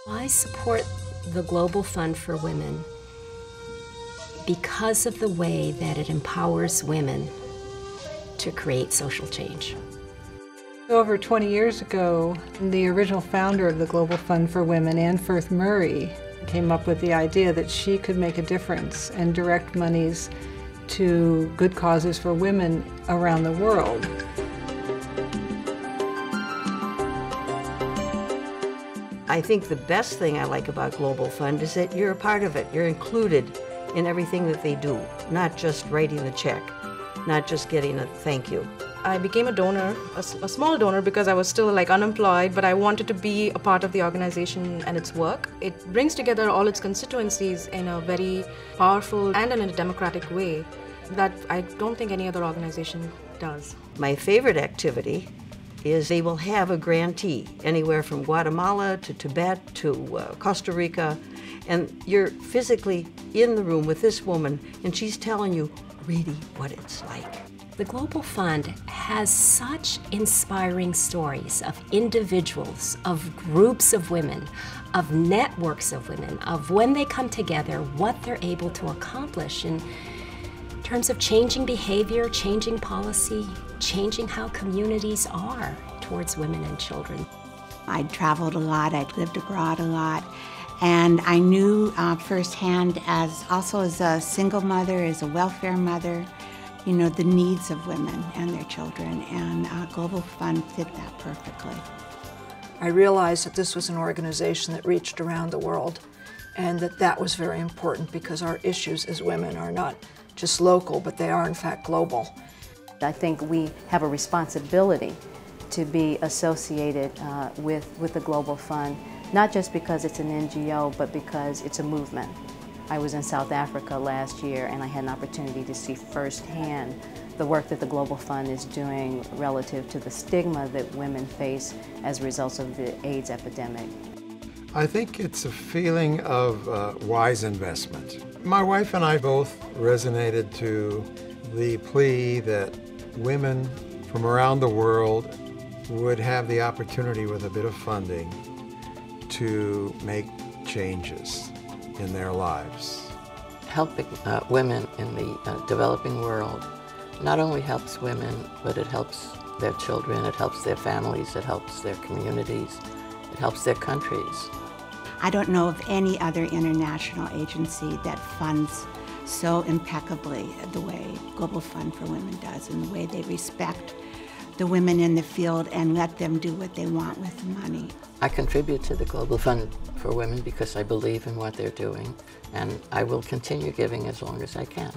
I support the Global Fund for Women because of the way that it empowers women to create social change. Over 20 years ago, the original founder of the Global Fund for Women, Anne Firth Murray, came up with the idea that she could make a difference and direct monies to good causes for women around the world. I think the best thing I like about Global Fund is that you're a part of it. You're included in everything that they do, not just writing the check, not just getting a thank you. I became a donor, a small donor, because I was still unemployed, but I wanted to be a part of the organization and its work. It brings together all its constituencies in a very powerful and in a democratic way that I don't think any other organization does. My favorite activity is they will have a grantee anywhere from Guatemala to Tibet to Costa Rica, and you're physically in the room with this woman and she's telling you really what it's like. The Global Fund has such inspiring stories of individuals, of groups of women, of networks of women, of when they come together, what they're able to accomplish in terms of changing behavior, changing policy, changing how communities are towards women and children. I'd traveled a lot, I'd lived abroad a lot, and I knew firsthand, also as a single mother, as a welfare mother, the needs of women and their children, and Global Fund fit that perfectly. I realized that this was an organization that reached around the world, and that was very important because our issues as women are not just local, but they are in fact global. I think we have a responsibility to be associated with the Global Fund, not just because it's an NGO, but because it's a movement. I was in South Africa last year and I had an opportunity to see firsthand the work that the Global Fund is doing relative to the stigma that women face as a result of the AIDS epidemic. I think it's a feeling of wise investment. My wife and I both resonated to the plea that women from around the world would have the opportunity with a bit of funding to make changes in their lives. Helping women in the developing world not only helps women, but it helps their children, it helps their families, it helps their communities, it helps their countries. I don't know of any other international agency that funds so impeccably the way Global Fund for Women does, and the way they respect the women in the field and let them do what they want with the money. I contribute to the Global Fund for Women because I believe in what they're doing, and I will continue giving as long as I can.